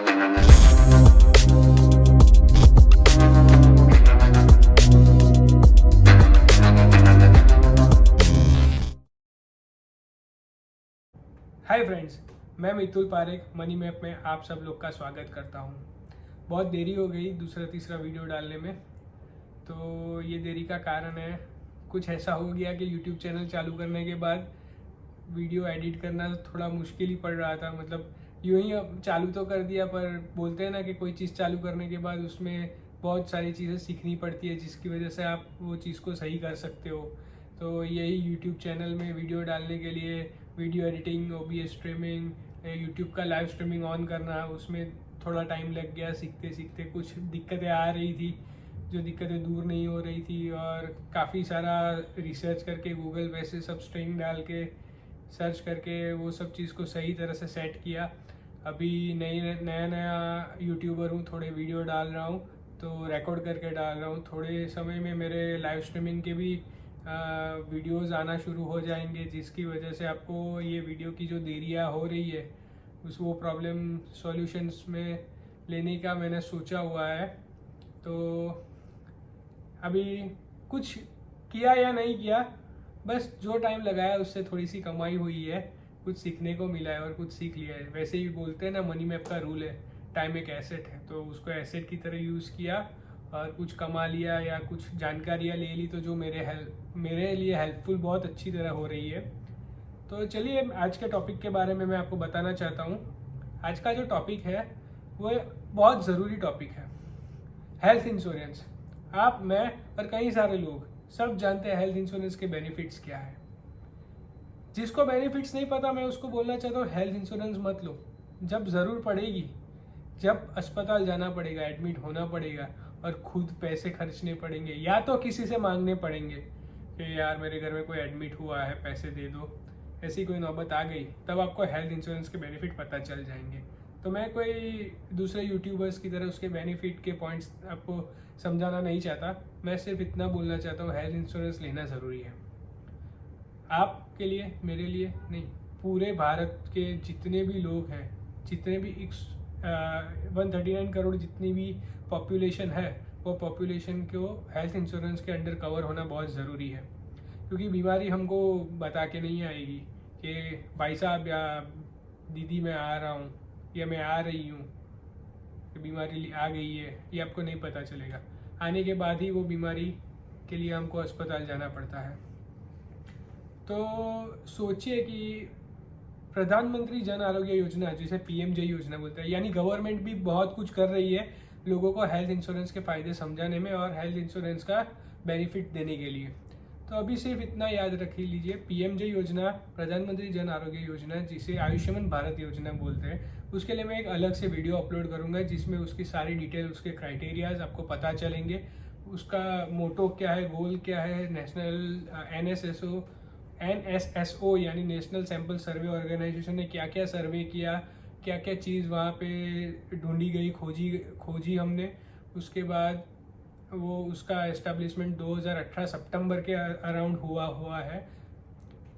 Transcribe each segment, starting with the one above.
Hi friends, मैं Mitul Parekh money map में आप सब लोग का स्वागत करता हूं। बहुत देरी हो गई दूसरा तीसरा वीडियो डालने में, तो ये देरी का कारण है कुछ ऐसा हो गया कि यूट्यूब चैनल चालू करने के बाद वीडियो एडिट करना थोड़ा मुश्किल ही पड़ रहा था। मतलब यूँ ही अब चालू तो कर दिया, पर बोलते हैं ना कि कोई चीज़ चालू करने के बाद उसमें बहुत सारी चीज़ें सीखनी पड़ती है जिसकी वजह से आप वो चीज़ को सही कर सकते हो। तो यही यूट्यूब चैनल में वीडियो डालने के लिए video editing, OBS streaming, YouTube का लाइव स्ट्रीमिंग ऑन करना, उसमें थोड़ा टाइम लग गया। सीखते सीखते कुछ दिक्कतें आ रही थी, जो दिक्कतें दूर नहीं हो रही थी, और काफ़ी सारा रिसर्च करके गूगल पे से सब स्ट्रिंग डाल के सर्च करके वो सब चीज़ को सही तरह से सेट किया। अभी नया यूट्यूबर हूँ, थोड़े वीडियो डाल रहा हूँ तो रिकॉर्ड करके डाल रहा हूँ। थोड़े समय में मेरे लाइव स्ट्रीमिंग के भी वीडियोज़ आना शुरू हो जाएंगे, जिसकी वजह से आपको ये वीडियो की जो देरियाँ हो रही है वो प्रॉब्लम सॉल्यूशंस में लेने का मैंने सोचा हुआ है। तो अभी कुछ किया या नहीं किया, बस जो टाइम लगाया उससे थोड़ी सी कमाई हुई है, कुछ सीखने को मिला है और कुछ सीख लिया है। वैसे ही बोलते हैं ना, मनी मैप का रूल है, टाइम एक एसेट है, तो उसको एसेट की तरह यूज़ किया और कुछ कमा लिया या कुछ जानकारियाँ ले ली, तो जो मेरे लिए हेल्पफुल बहुत अच्छी तरह हो रही है। तो चलिए आज के टॉपिक के बारे में मैं आपको बताना चाहता हूँ। आज का जो टॉपिक है वो बहुत ज़रूरी टॉपिक है, हेल्थ इंश्योरेंस। आप, मैं और कई सारे लोग सब जानते हैं हेल्थ इंश्योरेंस के बेनिफिट्स क्या है। जिसको बेनिफिट्स नहीं पता, मैं उसको बोलना चाहता हूँ हेल्थ इंश्योरेंस मत लो। जब ज़रूर पड़ेगी, जब अस्पताल जाना पड़ेगा, एडमिट होना पड़ेगा और खुद पैसे खर्चने पड़ेंगे या तो किसी से मांगने पड़ेंगे कि यार मेरे घर में कोई एडमिट हुआ है, पैसे दे दो, ऐसी कोई नौबत आ गई, तब आपको हेल्थ इंश्योरेंस के बेनिफिट पता चल जाएंगे। तो मैं कोई दूसरे यूट्यूबर्स की तरह उसके बेनिफिट के पॉइंट्स आपको समझाना नहीं चाहता। मैं सिर्फ इतना बोलना चाहता हूँ, हेल्थ इंश्योरेंस लेना ज़रूरी है आपके लिए, मेरे लिए नहीं, पूरे भारत के जितने भी लोग हैं, जितने भी 139 करोड़ जितनी भी पॉपुलेशन है, वो पॉपुलेशन को हेल्थ इंश्योरेंस के अंडर कवर होना बहुत ज़रूरी है। क्योंकि बीमारी हमको बता के नहीं आएगी कि भाई साहब या दीदी मैं आ रहा हूँ या मैं आ रही हूँ, कि बीमारी आ गई है, ये आपको नहीं पता चलेगा। आने के बाद ही वो बीमारी के लिए हमको अस्पताल जाना पड़ता है। तो सोचिए कि प्रधानमंत्री जन आरोग्य योजना, जिसे PMJ योजना बोलते हैं, यानी गवर्नमेंट भी बहुत कुछ कर रही है लोगों को हेल्थ इंश्योरेंस के फ़ायदे समझाने में और हेल्थ इंश्योरेंस का बेनिफिट देने के लिए। तो अभी सिर्फ इतना याद रख लीजिए, PMJ योजना, प्रधानमंत्री जन आरोग्य योजना, जिसे आयुष्मान भारत योजना बोलते हैं, उसके लिए मैं एक अलग से वीडियो अपलोड करूंगा जिसमें उसकी सारी डिटेल, उसके क्राइटेरियाज आपको पता चलेंगे। उसका मोटो क्या है, गोल क्या है, नेशनल NSSO यानी नेशनल सैंपल सर्वे ऑर्गेनाइजेशन ने क्या क्या सर्वे किया, क्या क्या चीज़ वहाँ पे ढूंढी गई, खोजी हमने। उसके बाद वो उसका एस्टेब्लिशमेंट 2018 सितंबर के अराउंड हुआ है।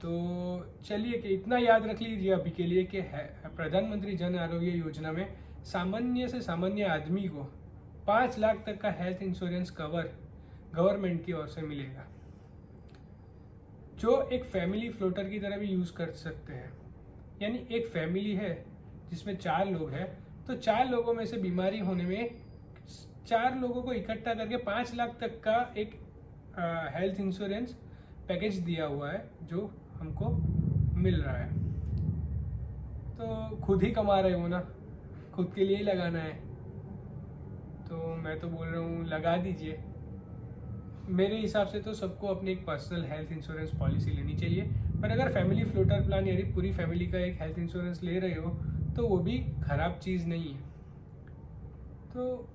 तो चलिए कि इतना याद रख लीजिए अभी के लिए कि प्रधानमंत्री जन आरोग्य योजना में सामान्य से सामान्य आदमी को 5 लाख तक का हेल्थ इंश्योरेंस कवर गवर्नमेंट की ओर से मिलेगा, जो एक फैमिली फ्लोटर की तरह भी यूज़ कर सकते हैं। यानी एक फैमिली है जिसमें 4 लोग हैं, तो 4 लोगों में से बीमारी होने में 4 लोगों को इकट्ठा करके 5 लाख तक का एक हेल्थ इंश्योरेंस पैकेज दिया हुआ है जो हमको मिल रहा है। तो खुद ही कमा रहे हो ना, खुद के लिए ही लगाना है, तो मैं तो बोल रहा हूँ लगा दीजिए। मेरे हिसाब से तो सबको अपनी एक पर्सनल हेल्थ इंश्योरेंस पॉलिसी लेनी चाहिए, पर अगर फैमिली फ्लोटर प्लान यानी पूरी फैमिली का एक हेल्थ इंश्योरेंस ले रहे हो तो वो भी खराब चीज़ नहीं है। तो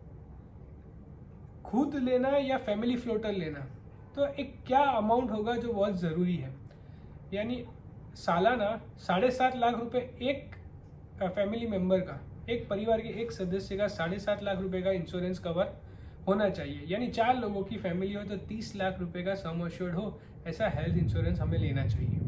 खुद लेना या फैमिली फ्लोटर लेना, तो एक क्या अमाउंट होगा जो बहुत ज़रूरी है। यानी सालाना 7.5 लाख रुपए एक फैमिली मेम्बर का, एक परिवार के एक सदस्य का 7.5 लाख रुपए का इंश्योरेंस कवर होना चाहिए। यानी 4 लोगों की फैमिली हो तो 30 लाख रुपए का सम अश्योर्ड हो, ऐसा हेल्थ इंश्योरेंस हमें लेना चाहिए।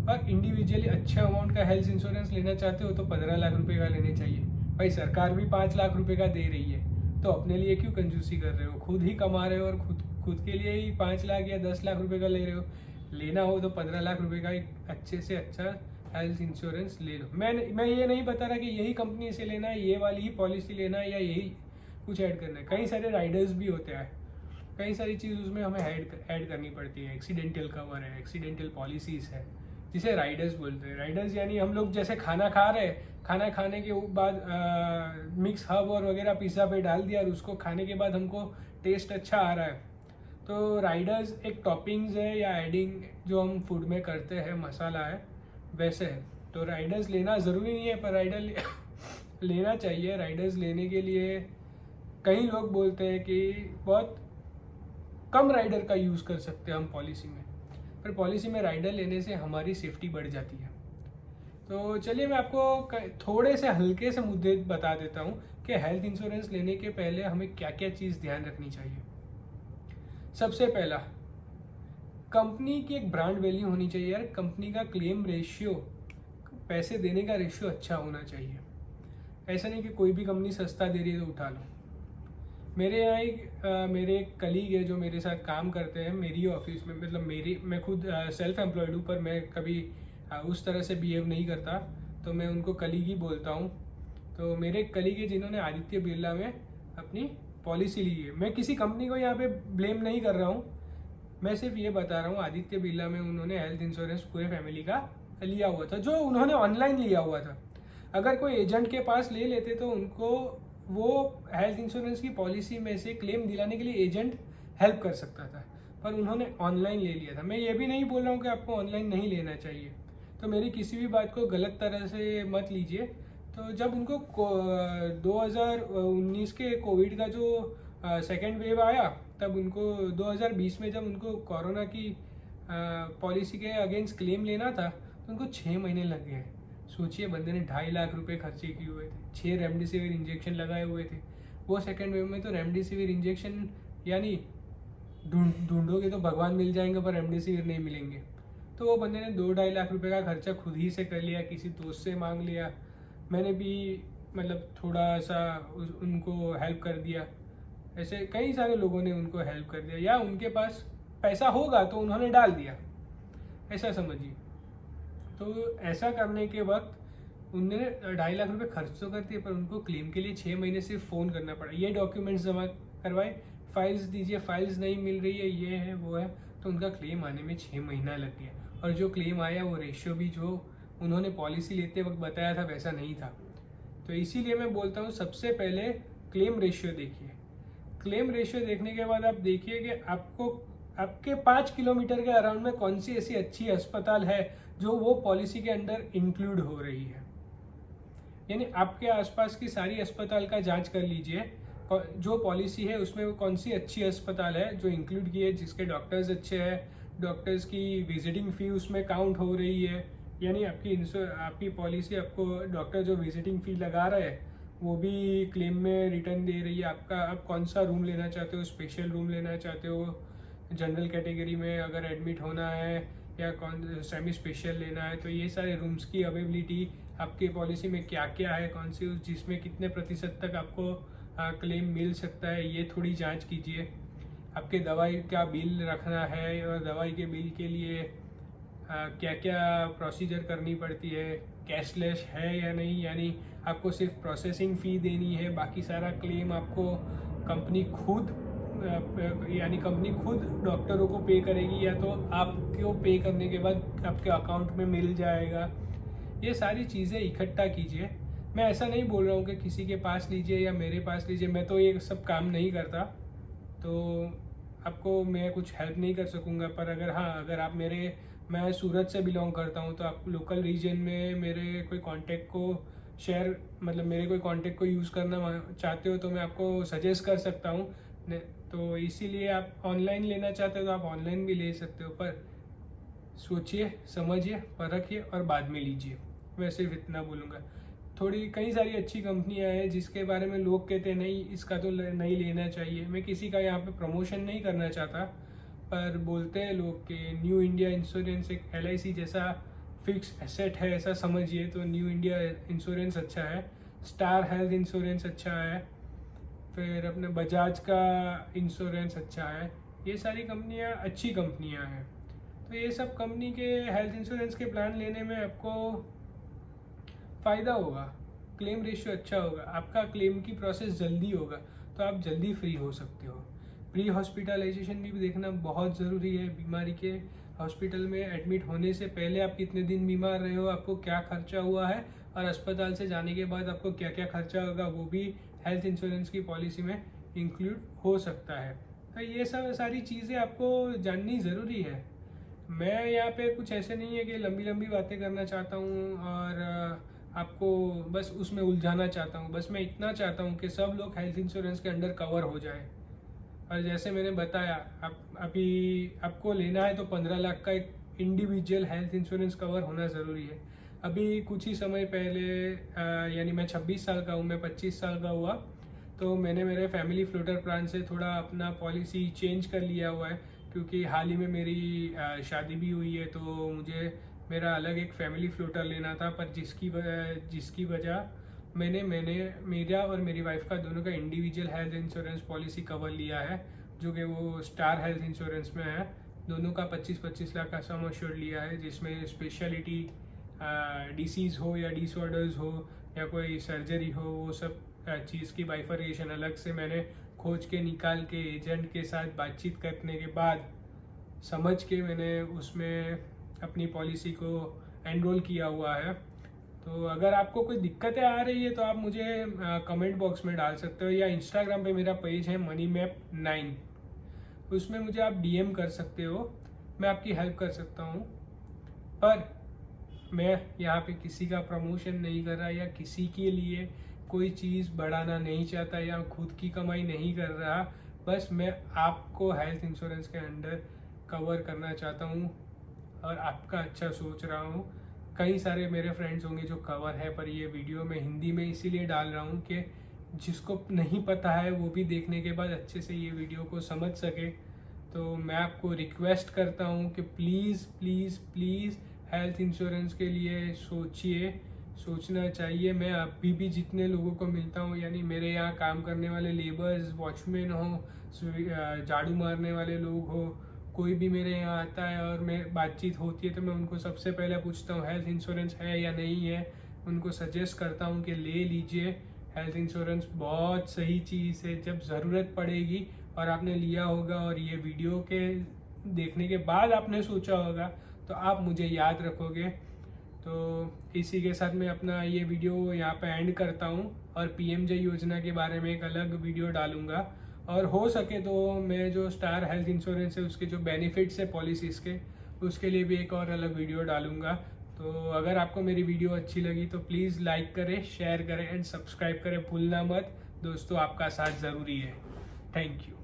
और इंडिविजुअली अच्छे अमाउंट का हेल्थ इंश्योरेंस लेना चाहते हो तो 15 लाख रुपए का लेने चाहिए। भाई सरकार भी 5 लाख रुपए का दे रही है, तो अपने लिए क्यों कंजूसी कर रहे हो? खुद ही कमा रहे हो और खुद के लिए ही 5 लाख या 10 लाख रुपए का ले रहे हो। लेना हो तो 15 लाख रुपए का एक अच्छे से अच्छा हेल्थ इंश्योरेंस ले लो। मैं ये नहीं बता रहा कि यही कंपनी से लेना है, ये वाली ही पॉलिसी लेना है या यही कुछ ऐड करना है। कई सारे राइडर्स भी होते हैं, कई सारी चीज़ उसमें हमें ऐड करनी पड़ती है। एक्सीडेंटल कवर है, एक्सीडेंटल पॉलिसीज़ है, जिसे राइडर्स बोलते हैं। राइडर्स यानी हम लोग जैसे खाना खा रहे हैं, खाना खाने के बाद मिक्स हब और वगैरह पिज़्ज़ा पे डाल दिया और उसको खाने के बाद हमको टेस्ट अच्छा आ रहा है, तो राइडर्स एक टॉपिंग्स है या एडिंग जो हम फूड में करते हैं, मसाला है, वैसे है। तो राइडर्स लेना ज़रूरी नहीं है, पर लेना चाहिए। राइडर्स लेने के लिए कई लोग बोलते हैं कि बहुत कम राइडर का यूज़ कर सकते हैं हम पॉलिसी में, पर पॉलिसी में राइडर लेने से हमारी सेफ्टी बढ़ जाती है। तो चलिए मैं आपको थोड़े से हल्के से मुद्दे बता देता हूँ कि हेल्थ इंश्योरेंस लेने के पहले हमें क्या क्या चीज़ ध्यान रखनी चाहिए। सबसे पहला, कंपनी की एक ब्रांड वैल्यू होनी चाहिए यार। कंपनी का क्लेम रेशियो, पैसे देने का रेशियो अच्छा होना चाहिए। ऐसा नहीं कि कोई भी कंपनी सस्ता दे रही है तो उठा लो। मेरे यहाँ मेरे एक कलीग है जो मेरे साथ काम करते हैं मेरी ऑफिस में, मतलब मैं खुद सेल्फ एम्प्लॉयड हूँ, पर मैं कभी उस तरह से बिहेव नहीं करता, तो मैं उनको कलीग ही बोलता हूँ। तो मेरे एक कलीग है जिन्होंने आदित्य बिरला में अपनी पॉलिसी ली है। मैं किसी कंपनी को यहाँ पे ब्लेम नहीं कर रहा हूँ, मैं सिर्फ ये बता रहा हूँ आदित्य बिरला में उन्होंने हेल्थ इंश्योरेंस पूरे फैमिली का लिया हुआ था, जो उन्होंने ऑनलाइन लिया हुआ था। अगर कोई एजेंट के पास ले लेते तो उनको वो हेल्थ इंश्योरेंस की पॉलिसी में से क्लेम दिलाने के लिए एजेंट हेल्प कर सकता था, पर उन्होंने ऑनलाइन ले लिया था। मैं ये भी नहीं बोल रहा हूँ कि आपको ऑनलाइन नहीं लेना चाहिए, तो मेरी किसी भी बात को गलत तरह से मत लीजिए। तो जब उनको 2019 के कोविड का जो सेकेंड वेव आया, तब उनको 2020 में जब उनको कोरोना की पॉलिसी के अगेंस्ट क्लेम लेना था, तो उनको 6 महीने लग गए। सोचिए, बंदे ने 2.5 लाख रुपए खर्चे किए हुए थे, 6 रेमडेसिविर इंजेक्शन लगाए हुए थे। वो सेकेंड वेव में तो रेमडेसिविर इंजेक्शन यानी ढूंढोगे तो भगवान मिल जाएंगे, पर रेमडेसिविर नहीं मिलेंगे। तो वो बंदे ने 2-2.5 लाख रुपए का खर्चा खुद ही से कर लिया, किसी दोस्त से मांग लिया। मैंने भी मतलब थोड़ा सा उनको हेल्प कर दिया। ऐसे कई सारे लोगों ने उनको हेल्प कर दिया, या उनके पास पैसा होगा तो उन्होंने डाल दिया, ऐसा समझिए। तो ऐसा करने के वक्त उन्होंने 2.5 लाख रुपए खर्च तो कर दिए, पर उनको क्लेम के लिए 6 महीने सिर्फ फ़ोन करना पड़ा। ये डॉक्यूमेंट्स जमा करवाए, फाइल्स दीजिए, फाइल्स नहीं मिल रही है, ये है वो है, तो उनका क्लेम आने में 6 महीना लग गया। और जो क्लेम आया वो रेशियो भी जो उन्होंने पॉलिसी लेते वक्त बताया था वैसा नहीं था। तो इसीलिए मैं बोलता हूँ सबसे पहले क्लेम रेशियो देखिए। क्लेम रेशियो देखने के बाद आप देखिए कि आपके 5 किलोमीटर के अराउंड में कौन सी ऐसी अच्छी अस्पताल है जो वो पॉलिसी के अंदर इंक्लूड हो रही है। यानी आपके आसपास की सारी अस्पताल का जांच कर लीजिए, जो पॉलिसी है उसमें वो कौन सी अच्छी अस्पताल है जो इंक्लूड की है, जिसके डॉक्टर्स अच्छे हैं, डॉक्टर्स की विजिटिंग फ़ी उसमें काउंट हो रही है। यानी आपकी पॉलिसी आपको डॉक्टर जो विजिटिंग फ़ी लगा रहा है वो भी क्लेम में रिटर्न दे रही है। आप कौन सा रूम लेना चाहते हो, स्पेशल रूम लेना चाहते हो, जनरल कैटेगरी में अगर एडमिट होना है, या कौन सेमी स्पेशल लेना है, तो ये सारे रूम्स की अवेलेबिलिटी आपकी पॉलिसी में क्या क्या है, कौन सी जिसमें कितने प्रतिशत तक आपको क्लेम मिल सकता है, ये थोड़ी जांच कीजिए। आपके दवाई का बिल रखना है और दवाई के बिल के लिए क्या क्या प्रोसीजर करनी पड़ती है, कैशलेस है या नहीं, यानी आपको सिर्फ प्रोसेसिंग फ़ी देनी है, बाकी सारा क्लेम आपको कंपनी खुद डॉक्टरों को पे करेगी, या तो आपको पे करने के बाद आपके अकाउंट में मिल जाएगा। ये सारी चीज़ें इकट्ठा कीजिए। मैं ऐसा नहीं बोल रहा हूँ कि किसी के पास लीजिए या मेरे पास लीजिए, मैं तो ये सब काम नहीं करता, तो आपको मैं कुछ हेल्प नहीं कर सकूँगा। पर अगर आप मैं सूरत से बिलोंग करता हूँ, तो आप लोकल रीजन में मेरे कोई कांटेक्ट को यूज़ करना चाहते हो तो मैं आपको सजेस्ट कर सकता हूँ। तो इसीलिए आप ऑनलाइन लेना चाहते हो तो आप ऑनलाइन भी ले सकते हो, पर सोचिए, समझिए, परखिए और बाद में लीजिए। मैं सिर्फ इतना बोलूँगा। कई सारी अच्छी कंपनियां हैं जिसके बारे में लोग कहते हैं नहीं इसका तो नहीं लेना चाहिए। मैं किसी का यहाँ पे प्रमोशन नहीं करना चाहता, पर बोलते हैं लोग कि न्यू इंडिया इंश्योरेंस एक LIC जैसा फिक्स एसेट है, ऐसा समझिए। तो न्यू इंडिया इंश्योरेंस अच्छा है, स्टार हेल्थ इंश्योरेंस अच्छा है, फिर अपने बजाज का इंश्योरेंस अच्छा है। ये सारी कंपनियां अच्छी कंपनियां हैं। तो ये सब कंपनी के हेल्थ इंश्योरेंस के प्लान लेने में आपको फ़ायदा होगा, क्लेम रेशियो अच्छा होगा, आपका क्लेम की प्रोसेस जल्दी होगा, तो आप जल्दी फ्री हो सकते हो। प्री हॉस्पिटलाइजेशन भी देखना बहुत ज़रूरी है। बीमारी के हॉस्पिटल में एडमिट होने से पहले आप कितने दिन बीमार रहे हो, आपको क्या खर्चा हुआ है, और अस्पताल से जाने के बाद आपको क्या क्या खर्चा होगा, वो भी हेल्थ इंश्योरेंस की पॉलिसी में इंक्लूड हो सकता है। तो ये सब सारी चीज़ें आपको जाननी ज़रूरी है। मैं यहाँ पे कुछ ऐसे नहीं है कि लंबी लंबी बातें करना चाहता हूँ और आपको बस उसमें उलझाना चाहता हूँ। बस मैं इतना चाहता हूँ कि सब लोग हेल्थ इंश्योरेंस के अंडर कवर हो जाए। और जैसे मैंने बताया, अभी आपको लेना है तो 15 लाख का एक इंडिविजुअल हेल्थ इंश्योरेंस कवर होना ज़रूरी है। अभी कुछ ही समय पहले यानी मैं 26 साल का हूँ, मैं 25 साल का हुआ तो मैंने मेरे फैमिली फ्लोटर प्लान से थोड़ा अपना पॉलिसी चेंज कर लिया हुआ है, क्योंकि हाल ही में मेरी शादी भी हुई है। तो मुझे मेरा अलग एक फैमिली फ्लोटर लेना था, पर जिसकी वजह मैंने मेरा और मेरी वाइफ का दोनों का individual health insurance policy cover लिया है, जो कि वो स्टार हेल्थ इंश्योरेंस में है। दोनों का 25-25 लाख का सम एश्योर्ड लिया है, जिसमें स्पेशलिटी डिसीज़ हो या डिसऑर्डर्स हो या कोई सर्जरी हो, वो सब चीज़ की बाइफरकेशन अलग से मैंने खोज के निकाल के एजेंट के साथ बातचीत करने के बाद समझ के मैंने उसमें अपनी पॉलिसी को एनरोल किया हुआ है। तो अगर आपको कोई दिक्कतें आ रही है तो आप मुझे कमेंट बॉक्स में डाल सकते हो, या इंस्टाग्राम पे मेरा पेज है MoneyMap9, उसमें मुझे आप DM कर सकते हो, मैं आपकी हेल्प कर सकता हूँ। पर मैं यहाँ पे किसी का प्रमोशन नहीं कर रहा या किसी के लिए कोई चीज़ बढ़ाना नहीं चाहता या खुद की कमाई नहीं कर रहा। बस मैं आपको हेल्थ इंश्योरेंस के अंडर कवर करना चाहता हूँ और आपका अच्छा सोच रहा हूँ। कई सारे मेरे फ्रेंड्स होंगे जो कवर है, पर ये वीडियो मैं हिंदी में इसीलिए डाल रहा हूँ कि जिसको नहीं पता है वो भी देखने के बाद अच्छे से ये वीडियो को समझ सके। तो मैं आपको रिक्वेस्ट करता हूँ कि please please please health insurance के लिए सोचना चाहिए। मैं अभी भी जितने लोगों को मिलता हूँ, यानी मेरे यहाँ काम करने वाले लेबर्स, वॉचमैन हो, झाड़ू मारने वाले लोग हो, कोई भी मेरे यहाँ आता है और मैं बातचीत होती है तो मैं उनको सबसे पहले पूछता हूँ हेल्थ इंश्योरेंस है या नहीं है। उनको सजेस्ट करता हूँ कि ले लीजिए, हेल्थ इंश्योरेंस बहुत सही चीज़ है। जब ज़रूरत पड़ेगी और आपने लिया होगा और ये वीडियो के देखने के बाद आपने सोचा होगा तो आप मुझे याद रखोगे। तो इसी के साथ मैं अपना ये वीडियो यहाँ पे एंड करता हूँ और PMJ योजना के बारे में एक अलग वीडियो डालूँगा, और हो सके तो मैं जो स्टार हेल्थ इंश्योरेंस है उसके जो बेनिफिट्स है पॉलिसीज़ के, उसके लिए भी एक और अलग वीडियो डालूँगा। तो अगर आपको मेरी वीडियो अच्छी लगी तो प्लीज़ लाइक करें, शेयर करें एंड सब्सक्राइब करें भूलना मत। दोस्तों, आपका साथ ज़रूरी है। Thank you.